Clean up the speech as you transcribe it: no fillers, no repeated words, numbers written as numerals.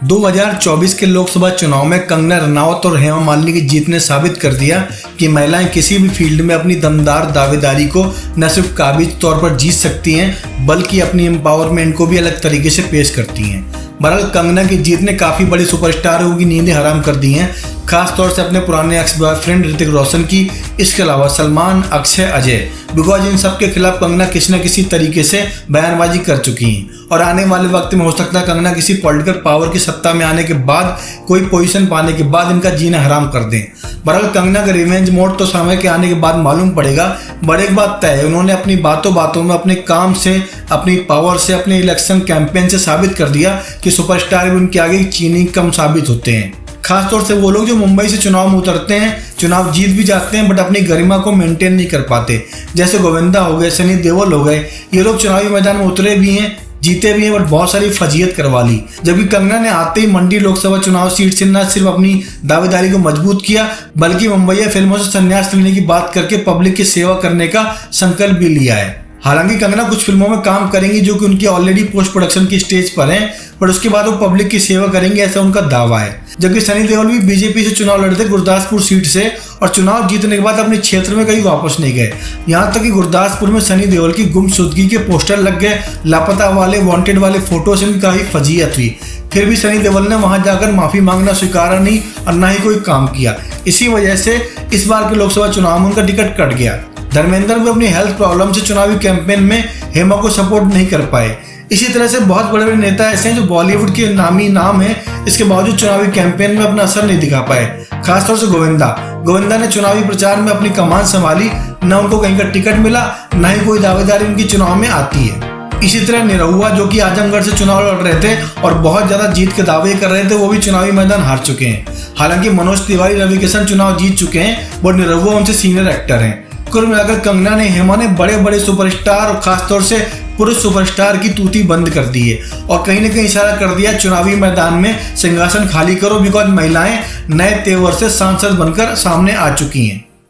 2024 के लोकसभा चुनाव में कंगना रनावत और हेमा मालिनी की जीत ने साबित कर दिया कि महिलाएं किसी भी फील्ड में अपनी दमदार दावेदारी को न सिर्फ काबिज तौर पर जीत सकती हैं बल्कि अपनी एम्पावरमेंट को भी अलग तरीके से पेश करती हैं। बहरहाल कंगना की जीत ने काफ़ी बड़ी सुपरस्टारों की नींदें हराम कर दी हैं, खासतौर से अपने पुराने एक्स बॉयफ्रेंड ऋतिक रोशन की, इसके अलावा सलमान, अक्षय, अजय, बिकॉज इन सब के खिलाफ कंगना किसी न किसी तरीके से बयानबाजी कर चुकी हैं और आने वाले वक्त में हो सकता है कंगना किसी पॉलिटिकल पावर की सत्ता में आने के बाद, कोई पोजीशन पाने के बाद इनका जीना हराम कर दें। बहरहाल कंगना का रिवेंज मोड तो समय के आने के बाद मालूम पड़ेगा, बट एक बात तय है, उन्होंने अपनी बातों में, अपने काम से, अपनी पावर से, अपने इलेक्शन कैंपेन से साबित कर दिया कि सुपरस्टार भी उनके आगे चीनी कम साबित होते हैं। खासतौर से वो लोग जो मुंबई से चुनाव में उतरते हैं, चुनाव जीत भी जाते हैं बट अपनी गरिमा को मेंटेन नहीं कर पाते, जैसे गोविंदा हो गए, सनी देओल हो गए। ये लोग चुनावी मैदान में उतरे भी हैं, जीते भी हैं बट बहुत सारी फजीयत करवा ली। जबकि कंगना ने आते ही मंडी लोकसभा चुनाव सीट से न सिर्फ अपनी दावेदारी को मजबूत किया बल्कि मुंबई फिल्मों से संन्यास लेने की बात करके पब्लिक की सेवा करने का संकल्प भी लिया है। हालांकि कंगना कुछ फिल्मों में काम करेंगी जो कि उनकी ऑलरेडी पोस्ट प्रोडक्शन की स्टेज पर हैं, पर उसके बाद वो पब्लिक की सेवा करेंगे, ऐसा उनका दावा है। जबकि सनी देओल भी बीजेपी से चुनाव लड़े थे गुरदासपुर सीट से और चुनाव जीतने के बाद अपने क्षेत्र में कहीं वापस नहीं गए। यहाँ तक कि गुरदासपुर में सनी देओल की गुमशुदगी के पोस्टर लग गए, लापता वाले, वांटेड वाले फोटो से भी काफी फजीयत हुई। फिर भी सनी देओल ने वहां जाकर माफी मांगना स्वीकारा नहीं और ना ही कोई काम किया। इसी वजह से इस बार के लोकसभा चुनाव में उनका टिकट कट गया। धर्मेंद्र भी अपनी हेल्थ प्रॉब्लम से चुनावी कैंपेन में हेमा को सपोर्ट नहीं कर पाए। इसी तरह से बहुत बड़े बड़े नेता ऐसे हैं जो बॉलीवुड के नामी नाम है, इसके बावजूद चुनावी कैंपेन में अपना असर नहीं दिखा पाए। खासतौर से गोविंदा ने चुनावी प्रचार में अपनी कमान संभाली, न उनको कहीं का टिकट मिला, न ही कोई दावेदारी उनकी चुनाव में आती है। इसी तरह निरहुआ जो कि आजमगढ़ से चुनाव लड़ रहे थे और बहुत ज्यादा जीत के दावे कर रहे थे, वो भी चुनावी मैदान हार चुके हैं। हालांकि मनोज तिवारी, रवि किशन चुनाव जीत चुके हैं, वो निरहुआ उनसे सीनियर एक्टर हैं। कुल मिलाकर कंगना ने, हेमा ने बड़े बड़े सुपरस्टार और खासतौर से पुरुष सुपरस्टार की तूती बंद कर दी है और कहीं न कहीं इशारा कर दिया चुनावी मैदान में सिंहासन खाली करो, बिकॉज महिलाएं नए तेवर से सांसद बनकर सामने आ चुकी हैं।